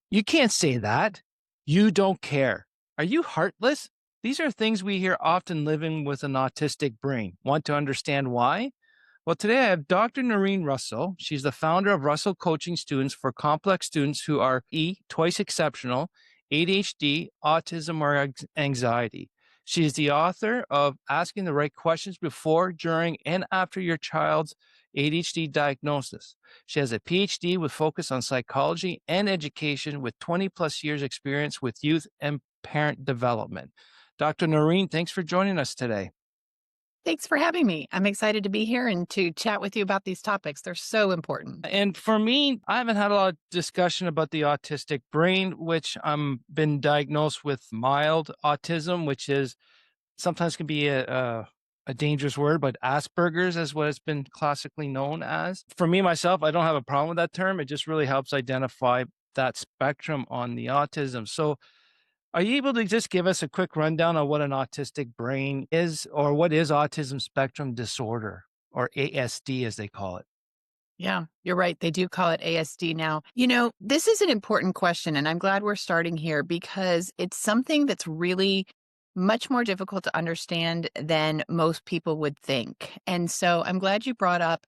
You can't say that. You don't care. Are you heartless? These are things we hear often living with an autistic brain. Want to understand why? Well, today I have Dr. Norrine Russell. She's the founder of Russell Coaching Students for complex students who are twice exceptional, ADHD, autism, or anxiety. She is the author of Asking the Right Questions Before, During, and After Your Child's ADHD Diagnosis. She has a PhD with focus on psychology and education with 20 plus years experience with youth and parent development. Dr. Norrine, thanks for joining us today. Thanks for having me. I'm excited to be here and to chat with you about these topics. They're so important. And for me, I haven't had a lot of discussion about the autistic brain, which I'm been diagnosed with mild autism, which is sometimes can be a dangerous word, but Asperger's is what it's been classically known as. For me, myself, I don't have a problem with that term. It just really helps identify that spectrum on the autism. So are you able to just give us a quick rundown on what an autistic brain is, or what is autism spectrum disorder, or ASD as they call it? Yeah, you're right. They do call it ASD now. This is an important question, and I'm glad we're starting here because it's something that's really much more difficult to understand than most people would think. And so I'm glad you brought up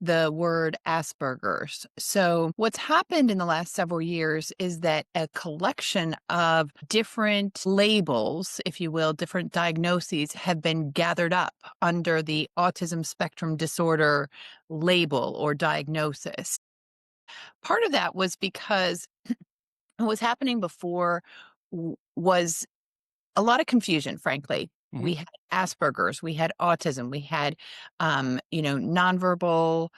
the word Asperger's. So, what's happened in the last several years is that a collection of different labels, if you will, different diagnoses have been gathered up under the autism spectrum disorder label or diagnosis. Part of that was because what was happening before was a lot of confusion, frankly. Mhm. We had Asperger's, we had autism, we had, nonverbal,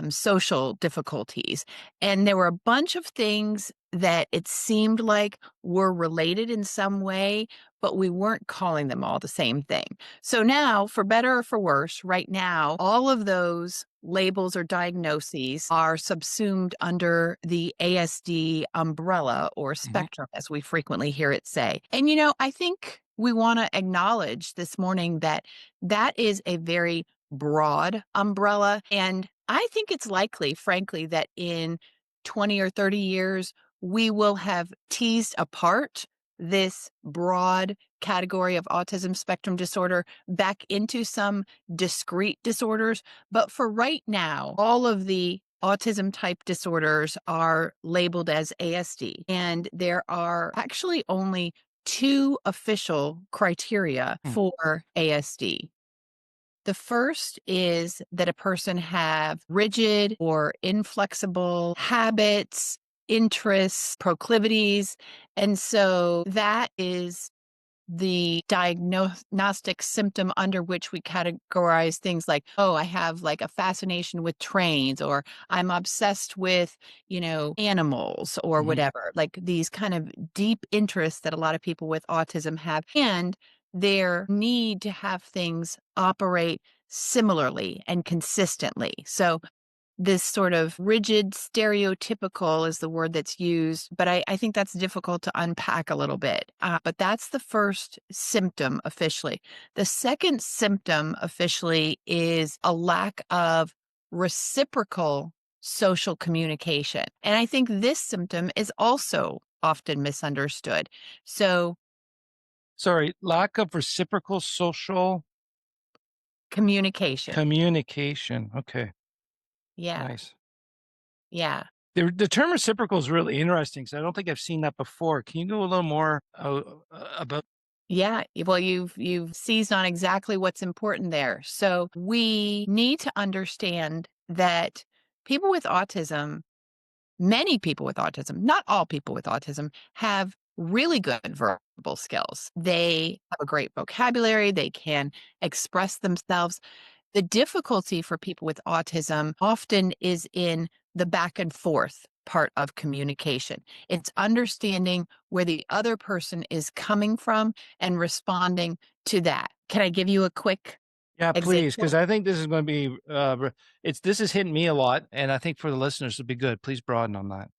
social difficulties. And there were a bunch of things that it seemed like were related in some way, but we weren't calling them all the same thing. So now, for better or for worse, right now, all of those labels or diagnoses are subsumed under the ASD umbrella or Mhm. spectrum, as we frequently hear it say. And, I think we want to acknowledge this morning that that is a very broad umbrella. And I think it's likely, frankly, that in 20 or 30 years, we will have teased apart this broad category of autism spectrum disorder back into some discrete disorders. But for right now, all of the autism type disorders are labeled as ASD. And there are actually only two official criteria Mm. for ASD. The first is that a person have rigid or inflexible habits, interests, proclivities. And so that is the diagnostic symptom under which we categorize things like, oh, I have like a fascination with trains, or I'm obsessed with, animals or Mhm. whatever, like these kind of deep interests that a lot of people with autism have, and their need to have things operate similarly and consistently. So this sort of rigid, stereotypical is the word that's used, but I think that's difficult to unpack a little bit. But that's the first symptom officially. The second symptom officially is a lack of reciprocal social communication. And I think this symptom is also often misunderstood. So, Sorry, lack of reciprocal social communication. communication. Okay, Yeah. nice. Yeah. The term reciprocal is really interesting, so I don't think I've seen that before. Can you go a little more about? Yeah, well, you've seized on exactly what's important there. So we need to understand that people with autism, many people with autism, not all people with autism, have really good verbal skills. They have a great vocabulary, they can express themselves. The difficulty for people with autism often is in the back and forth part of communication. It's understanding where the other person is coming from and responding to that. Can I give you a quick Yeah, please, because example? I think this is going to be this is hitting me a lot, and I think for the listeners it'd be good. Please broaden on that.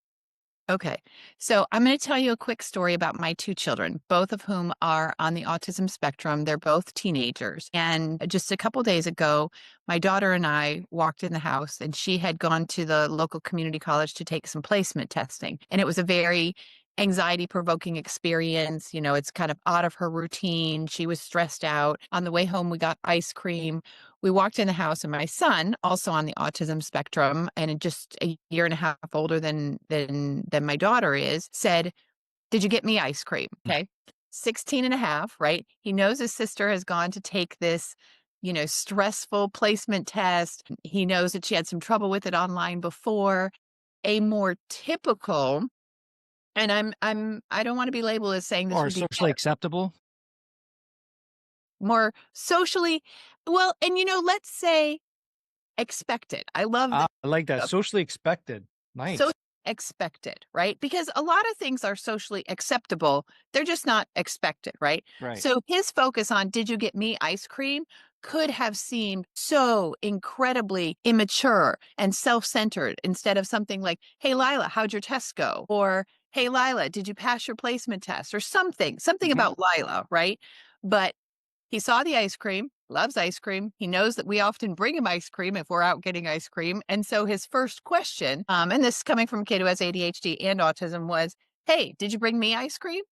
Okay. So I'm going to tell you a quick story about my two children, both of whom are on the autism spectrum. They're both teenagers. And just a couple days ago, my daughter and I walked in the house, and she had gone to the local community college to take some placement testing. And it was a very anxiety provoking experience. It's kind of out of her routine. She was stressed out. On the way home, we got ice cream. We walked in the house, and my son, also on the autism spectrum and just a year and a half older than my daughter is, said, "Did you get me ice cream?" Okay. 16 and a half, right? He knows his sister has gone to take this, stressful placement test. He knows that she had some trouble with it online before. A more typical, and I don't want to be labeled as saying this Or would be socially acceptable? more socially, well, and let's say expected. I love Ah, I like that. the Socially expected. so Nice. expected, right? Because a lot of things are socially acceptable. They're just not expected, right? Right. So his focus on "did you get me ice cream" could have seemed so incredibly immature and self-centered instead of something like, "Hey Lila, how'd your test go?" Or "Hey Lila, did you pass your placement test?" Or something Mhm. about Lila, right? But he saw the ice cream, loves ice cream. He knows that we often bring him ice cream if we're out getting ice cream. And so his first question, and this is coming from a kid who has ADHD and autism, was, "Hey, did you bring me ice cream?"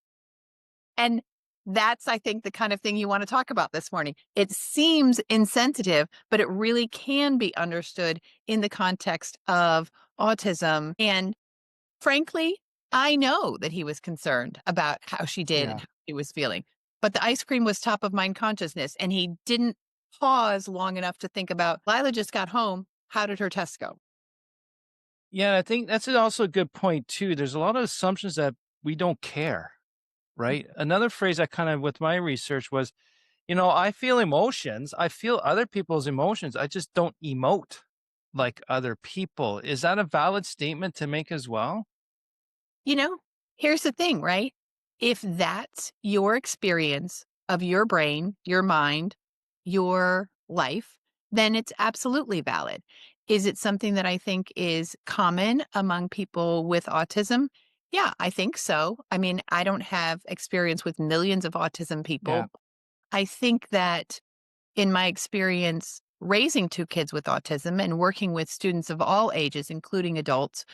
And that's, I think, the kind of thing you want to talk about this morning. It seems insensitive, but it really can be understood in the context of autism. And frankly, I know that he was concerned about how she did and Yeah. how she was feeling, but the ice cream was top of mind consciousness, and he didn't pause long enough to think about, "Lila just got home. How did her test go?" Yeah, I think that's also a good point too. There's a lot of assumptions that we don't care, right? Another phrase I kind of with my research was, I feel emotions. I feel other people's emotions. I just don't emote like other people. Is that a valid statement to make as well? You know, here's the thing, right? If that's your experience of your brain, your mind, your life, then it's absolutely valid. Is it something that I think is common among people with autism? Yeah, I think so. I mean, I don't have experience with millions of autism Yeah. people. I think that in my experience raising two kids with autism and working with students of all ages, including adults,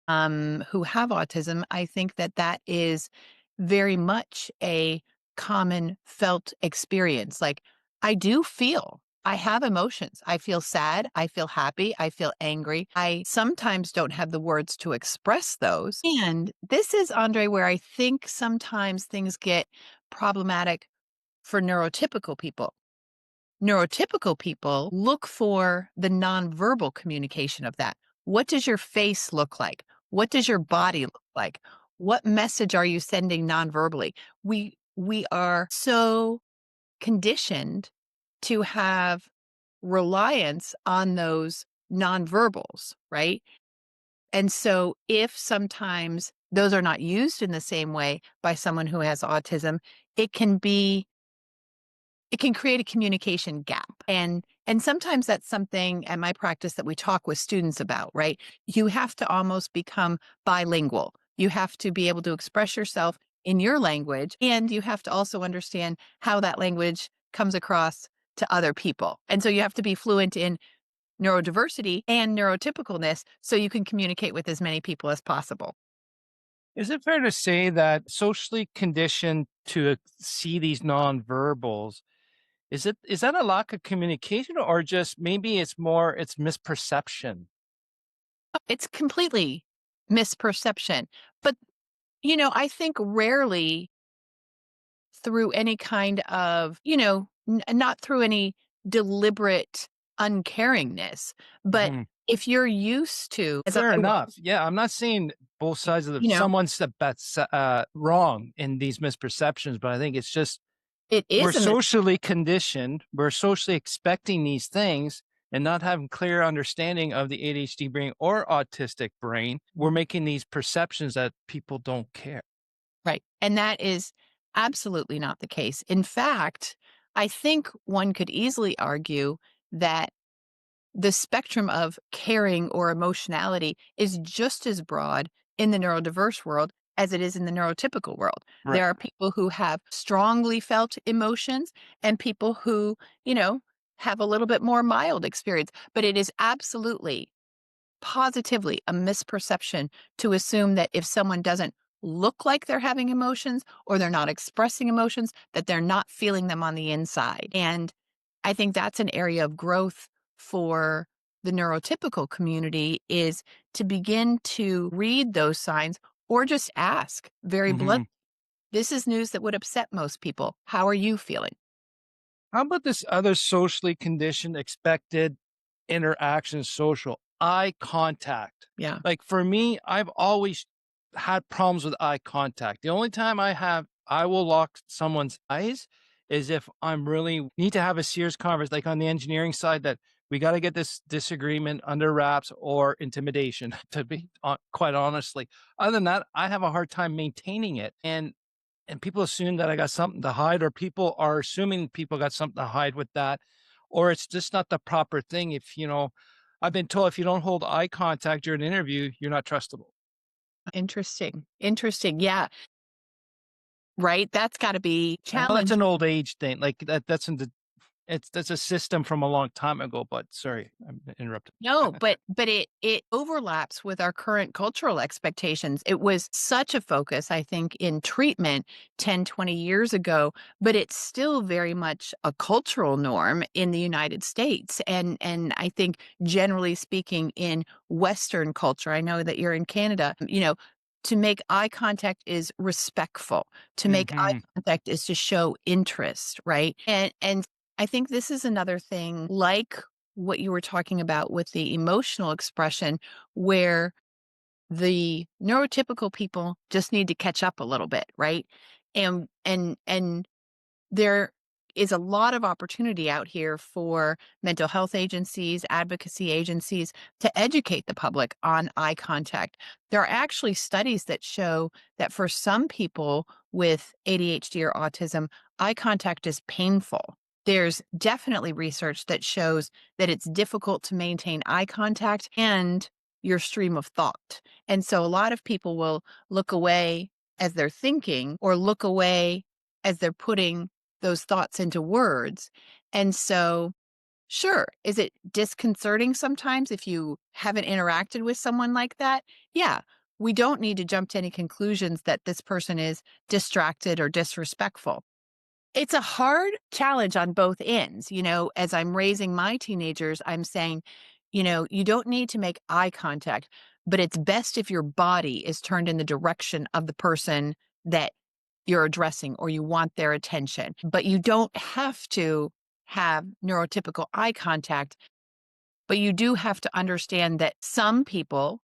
who have autism, I think that that is very much a common felt experience. Like, I do feel, I have emotions. I feel sad. I feel happy. I feel angry. I sometimes don't have the words to express those. And this is, Andre, where I think sometimes things get problematic for neurotypical people. Neurotypical people look for the nonverbal communication of that. What does your face look like? What does your body look like? What message are you sending nonverbally? We are so conditioned to have reliance on those nonverbals, right? And so if sometimes those are not used in the same way by someone who has autism, it can be it can create a communication gap. And sometimes that's something at my practice that we talk with students about, right? You have to almost become bilingual. You have to be able to express yourself in your language, and you have to also understand how that language comes across to other people. And so you have to be fluent in neurodiversity and neurotypicalness so you can communicate with as many people as possible. Is it fair to say that socially conditioned to see these nonverbals, is that a lack of communication or just maybe it's misperception? It's completely misperception. But, I think rarely through any kind of, not through any deliberate uncaringness, but Mhm. if you're used to, as I Fair was, enough. Yeah, I'm not saying both sides of the you know, someone's that's wrong in these misperceptions, but I think it's just it we're is a socially conditioned, we're socially expecting these things and not having clear understanding of the ADHD brain or autistic brain. We're making these perceptions that people don't care. right. And that is absolutely not the case. In fact, I think one could easily argue that the spectrum of caring or emotionality is just as broad in the neurodiverse world as it is in the neurotypical world. Right. There are people who have strongly felt emotions and people who, you know, have a little bit more mild experience. But it is absolutely, positively a misperception to assume that if someone doesn't look like they're having emotions or they're not expressing emotions, that they're not feeling them on the inside. And I think that's an area of growth for the neurotypical community is to begin to read those signs or just ask very blunt. Hmm. This is news that would upset most people. How are you feeling? How about this other socially conditioned, expected interaction, social eye contact? Yeah. Like for me, I've always had problems with eye contact. The only time I will lock someone's eyes is if I'm really need to have a serious conversation, like on the engineering side, that we got to get this disagreement under wraps or intimidation, to be quite honestly. Other than that, I have a hard time maintaining it. And people assume that I got something to hide, or people are assuming people got something to hide with that, or it's just not the proper thing. If I've been told if you don't hold eye contact during an interview, you're not trustable. Interesting. Interesting. Yeah. Right. That's got to be I know that's challenging. an old age thing, like that's a system from a long time ago. But sorry, I'm interrupted. No, but it overlaps with our current cultural expectations. It was such a focus, I think, in treatment 10, 20 years ago, but it's still very much a cultural norm in the United States. And I think generally speaking in Western culture, I know that you're in Canada, to make eye contact is respectful. To make eye Hmm. contact is to show interest, right? And I think this is another thing like what you were talking about with the emotional expression, where the neurotypical people just need to catch up a little bit, right? And there is a lot of opportunity out here for mental health agencies, advocacy agencies to educate the public on eye contact. There are actually studies that show that for some people with ADHD or autism, eye contact is painful. There's definitely research that shows that it's difficult to maintain eye contact and your stream of thought. And so a lot of people will look away as they're thinking or look away as they're putting those thoughts into words. And so, sure, is it disconcerting sometimes if you haven't interacted with someone like that? Yeah, we don't need to jump to any conclusions that this person is distracted or disrespectful. It's a hard challenge on both ends. As I'm raising my teenagers, I'm saying, you don't need to make eye contact, but it's best if your body is turned in the direction of the person that you're addressing or you want their attention. But you don't have to have neurotypical eye contact, but you do have to understand that some people,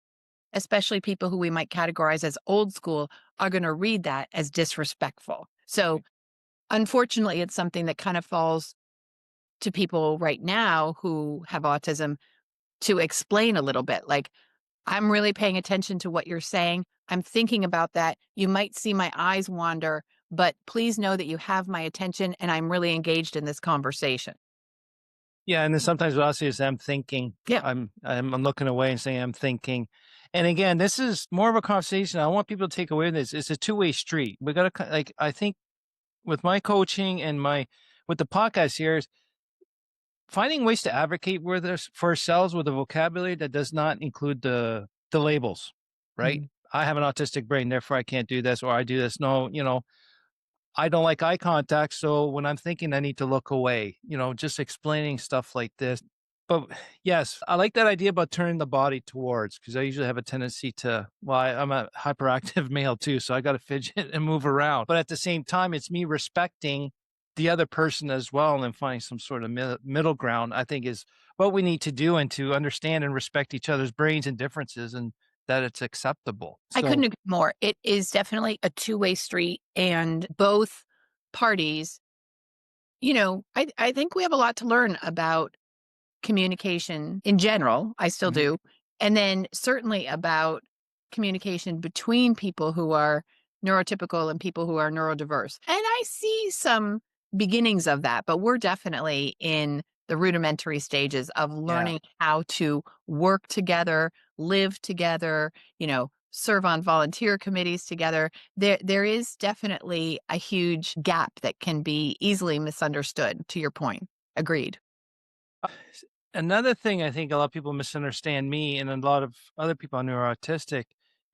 especially people who we might categorize as old school, are going to read that as disrespectful. So unfortunately, it's something that kind of falls to people right now who have autism to explain a little bit. Like, I'm really paying attention to what you're saying. I'm thinking about that. You might see my eyes wander, but please know that you have my attention and I'm really engaged in this conversation. Yeah, and then sometimes what I'll say is I'm thinking. Yeah. I'm looking away and saying I'm thinking. And again, this is more of a conversation. I want people to take away this. It's a two-way street. We got to like I think with my coaching and my with the podcast here is finding ways to advocate with us for ourselves with a vocabulary that does not include the labels, right? Mhm. I have an autistic brain, therefore I can't do this, or I do this. No, I don't like eye contact, so when I'm thinking I need to look away, just explaining stuff like this. But yes, I like that idea about turning the body towards because I usually have a tendency to, well, I'm a hyperactive male too, so I got to fidget and move around. But at the same time, it's me respecting the other person as well and then finding some sort of middle ground, I think is what we need to do and to understand and respect each other's brains and differences and that it's acceptable. I couldn't So, agree more. It is definitely a two-way street, and both parties, I think we have a lot to learn about communication in general. I still mhm. do. And then certainly about communication between people who are neurotypical and people who are neurodiverse. And I see some beginnings of that, but we're definitely in the rudimentary stages of Yeah. learning how to work together, live together, serve on volunteer committees together. There is definitely a huge gap that can be easily misunderstood, to your point. Agreed. Another thing I think a lot of people misunderstand me and a lot of other people who are autistic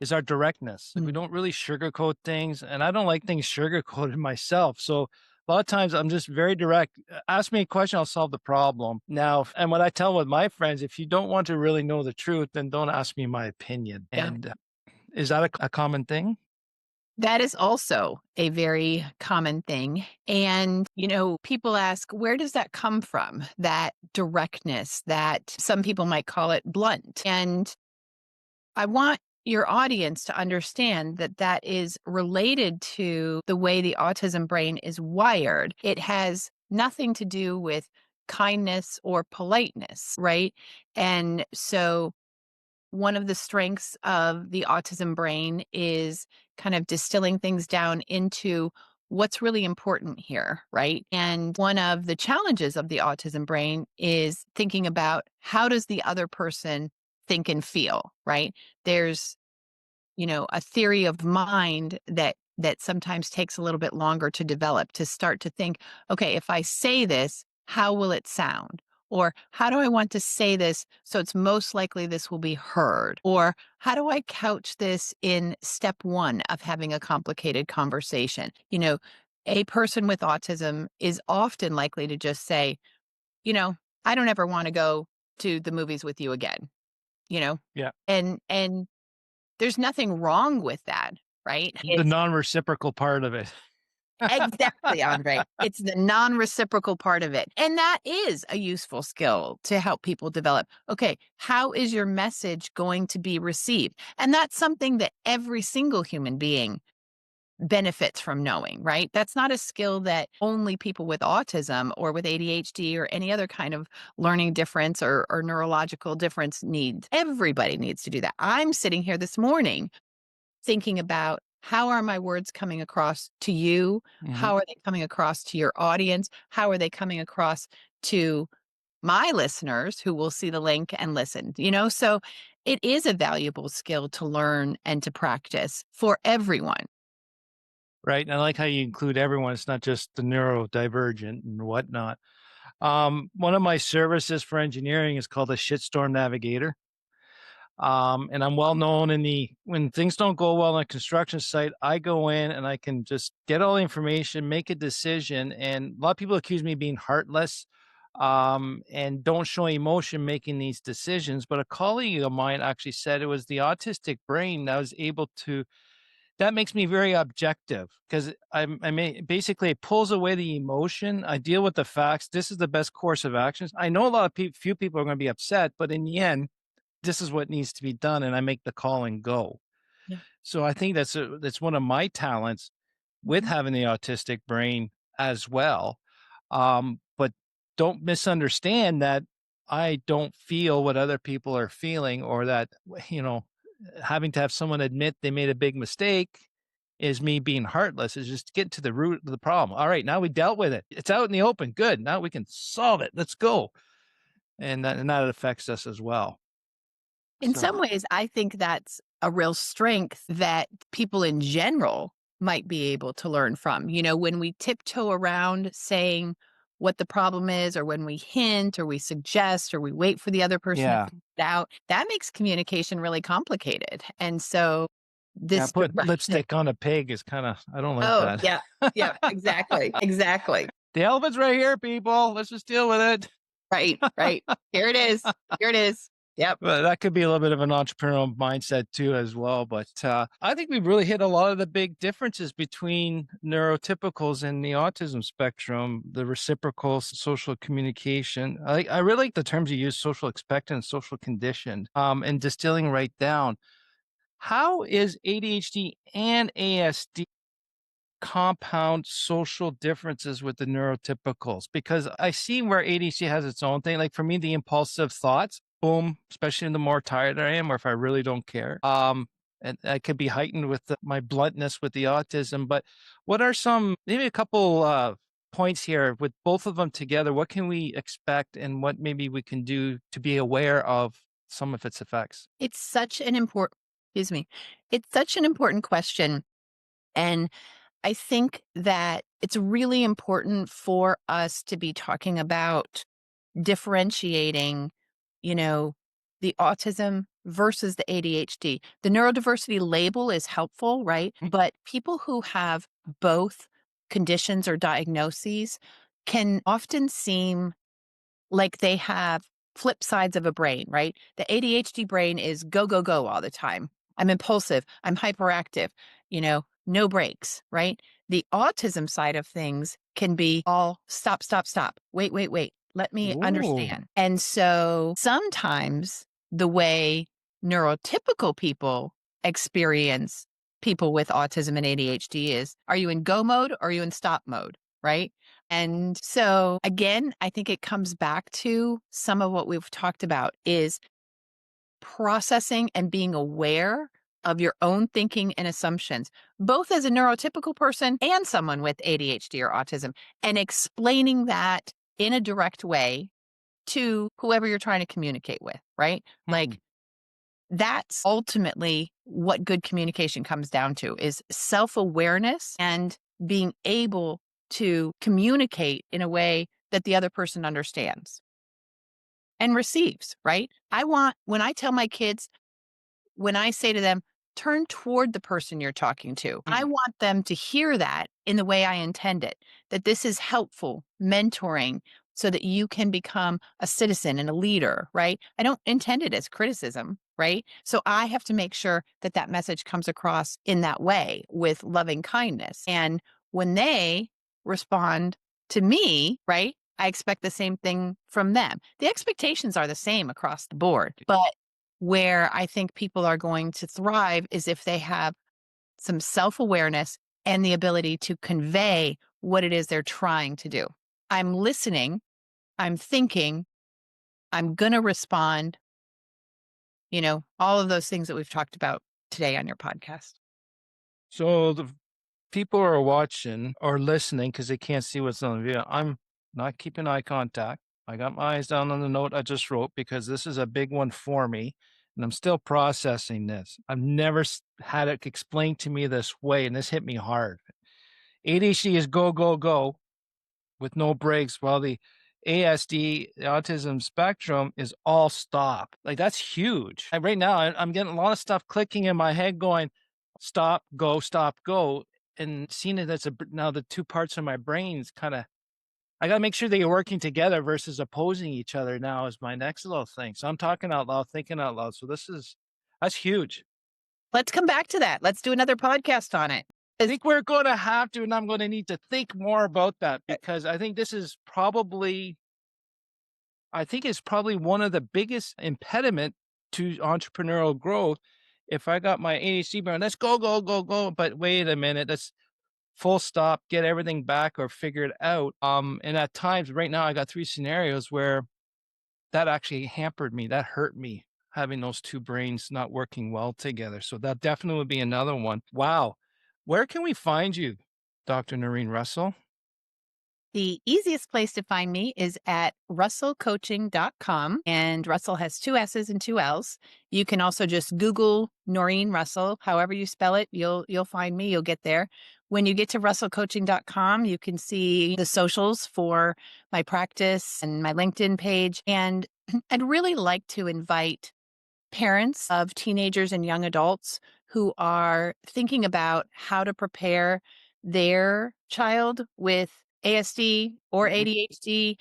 is our directness. Like, we Mm. don't really sugarcoat things, and I don't like things sugarcoated myself. So a lot of times I'm just very direct. Ask me a question, I'll solve the problem. Now, and what I tell with my friends, if you don't want to really know the truth, then don't ask me my opinion. Yeah. And is that a common thing? That is also a very common thing. And, people ask, where does that come from? That directness, that some people might call it blunt. And I want your audience to understand that that is related to the way the autism brain is wired. It has nothing to do with kindness or politeness, right? And so one of the strengths of the autism brain is kind of distilling things down into what's really important here, right? And one of the challenges of the autism brain is thinking about how does the other person think and feel, right? There's a theory of mind that sometimes takes a little bit longer to develop, to start to think, okay, if I say this, how will it sound? Or how do I want to say this so it's most likely this will be heard? Or how do I couch this in step one of having a complicated conversation? A person with autism is often likely to just say, you know, I don't ever want to go to the movies with you again, you know? Yeah. And there's nothing wrong with that, right? The non-reciprocal part of it. Exactly, Andre. It's the non-reciprocal part of it. And that is a useful skill to help people develop. Okay, how is your message going to be received? And that's something that every single human being benefits from knowing, right? That's not a skill that only people with autism or with ADHD or any other kind of learning difference or neurological difference needs. Everybody needs to do that. I'm sitting here this morning thinking about how are my words coming across to you? Mhm. How are they coming across to your audience? How are they coming across to my listeners who will see the link and listen? So it is a valuable skill to learn and to practice for everyone. Right, and I like how you include everyone, it's not just the neurodivergent and whatnot. One of my services for engineering is called a shitstorm navigator. And I'm well known in the when things don't go well on a construction site, I go in and I can just get all the information, make a decision. And a lot of people accuse me of being heartless, and don't show emotion making these decisions. But a colleague of mine actually said it was the autistic brain that was able to. That makes me very objective because I may basically it pulls away the emotion. I deal with the facts. This is the best course of actions. I know a lot of few people are going to be upset, but in the end, this is what needs to be done, and I make the call and go. Yeah. So I think that's one of my talents with Mhm. having the autistic brain as well. But don't misunderstand that I don't feel what other people are feeling, or that you know, having to have someone admit they made a big mistake is me being heartless. Is just get to the root of the problem. All right, now we dealt with it. It's out in the open. Good. Now we can solve it. Let's go. And that affects us as well. In So some ways, I think that's a real strength that people in general might be able to learn from. When we tiptoe around saying what the problem is, or when we hint, or we suggest, or we wait for the other person to yeah. figure it out, that makes communication really complicated. And so Yeah, this put direction. lipstick on a pig is kinda I don't like Oh, that. yeah. Yeah, exactly. Exactly. The elephant's right here, people. Let's just deal with it. Right. Right. Here it is. Here it is. Yep. But that could be a little bit of an entrepreneurial mindset too as well, but, I think we've really hit a lot of the big differences between neurotypicals and the autism spectrum, the reciprocal social communication. I really like the terms you use, social expectant and social conditioned, and distilling right down. How is ADHD and ASD compound social differences with the neurotypicals? Because I see where ADHD has its own thing. Like for me, the impulsive thoughts, boom, especially the more tired I am or if I really don't care. And I could be heightened with my bluntness with the autism. But what are some, maybe a couple points here with both of them together? What can we expect and what maybe we can do to be aware of some of its effects? It's such an important, excuse me, it's such an important question. And I think that it's really important for us to be talking about differentiating, you know, the autism versus the ADHD. The neurodiversity label is helpful, right? Mm. But people who have both conditions or diagnoses can often seem like they have flip sides of a brain, right? The ADHD brain is go, go, go all the time. I'm impulsive. I'm hyperactive, no breaks, right? The autism side of things can be all stop, stop, stop. Wait, wait, wait. Let me Ooh. understand. And so sometimes the way neurotypical people experience people with autism and ADHD is, are you in go mode or are you in stop mode? Right. And so again, I think it comes back to some of what we've talked about is processing and being aware of your own thinking and assumptions, both as a neurotypical person and someone with ADHD or autism, and explaining that in a direct way to whoever you're trying to communicate with, right? Mhm. Like that's ultimately what good communication comes down to is self-awareness and being able to communicate in a way that the other person understands and receives, right? When I tell my kids, when I say to them, turn toward the person you're talking to, I Mhm. want them to hear that in the way I intend it, that this is helpful mentoring so that you can become a citizen and a leader, right? I don't intend it as criticism, right? So I have to make sure that that message comes across in that way with loving kindness. And when they respond to me, right? I expect the same thing from them. The expectations are the same across the board, but where I think people are going to thrive is if they have some self awareness and the ability to convey what it is they're trying to do. I'm listening, I'm thinking, I'm going to respond, all of those things that we've talked about today on your podcast. So the people are watching or listening because they can't see what's on the video. I'm not keeping eye contact. I got my eyes down on the note I just wrote because this is a big one for me, and I'm still processing this. I've never had it explained to me this way, and this hit me hard. ADHD is go, go, go with no breaks, while the ASD, the autism spectrum, is all stop. Like that's huge. Right now, I'm getting a lot of stuff clicking in my head going, stop, go. And seeing it as now the two parts of my brains kind of, I got to make sure they are working together versus opposing each other now is my next little thing. So I'm talking out loud, thinking out loud. So that's huge. Let's come back to that. Let's do another podcast on it. I think we're going to have to, and I'm going to need to think more about that because I think this is probably I think it's probably one of the biggest impediment to entrepreneurial growth. If I got my ADHD brain, let's go, go, go, go. But wait a minute, let's full stop, get everything back or figure it out. And at times right now I got three scenarios where that actually hampered me. That hurt me having those two brains not working well together. So that definitely would be another one. Wow. Where can we find you, Dr. Norrine Russell? The easiest place to find me is at russellcoaching.com, and Russell has two S's and two L's. You can also just Google Norrine Russell, however you spell it, you'll find me, you'll get there. When you get to russellcoaching.com, you can see the socials for my practice and my LinkedIn page. And I'd really like to invite parents of teenagers and young adults who are thinking about how to prepare their child with ASD or Mhm. ADHD,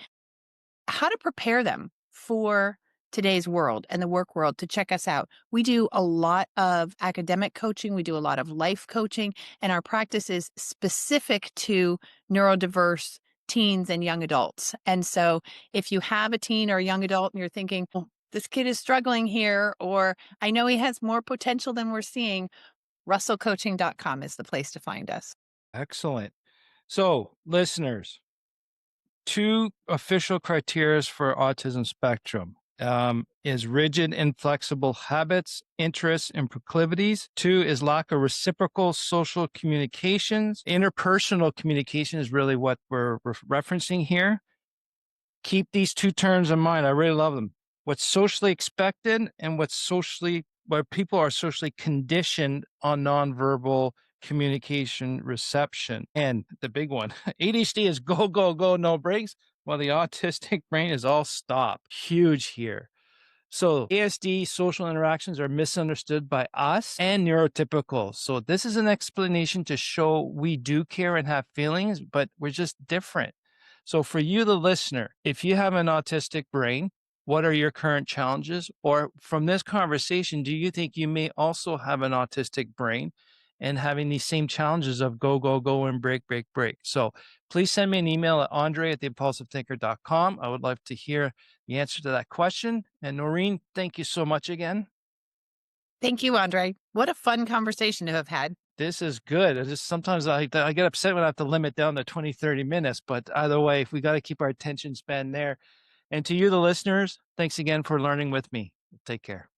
how to prepare them for today's world and the work world to check us out. We do a lot of academic coaching, we do a lot of life coaching, and our practice is specific to neurodiverse teens and young adults. And so if you have a teen or a young adult and you're thinking, well, this kid is struggling here, or I know he has more potential than we're seeing, russellcoaching.com is the place to find us. Excellent. So, listeners, two official criteria for autism spectrum is rigid, inflexible habits, interests, and proclivities. Two is lack of reciprocal social communications. Interpersonal communication is really what we're referencing here. Keep these two terms in mind. I really love them. What's socially expected and where people are socially conditioned on nonverbal communication reception. And the big one, ADHD is go, go, go, no breaks, while the autistic brain is all stop. Huge here. So ASD social interactions are misunderstood by us and neurotypical. So this is an explanation to show we do care and have feelings, but we're just different. So for you, the listener, if you have an autistic brain, what are your current challenges? Or from this conversation, do you think you may also have an autistic brain and having these same challenges of go, go, go, and break, break, break? So please send me an email at andre@theimpulsivethinker.com. I would love to hear the answer to that question. And Norrine, thank you so much again. Thank you, Andre. What a fun conversation to have had. This is good. I just sometimes I get upset when I have to limit down to 20, 30 minutes, but either way, if we got to keep our attention span there. And to you, the listeners, thanks again for learning with me. Take care.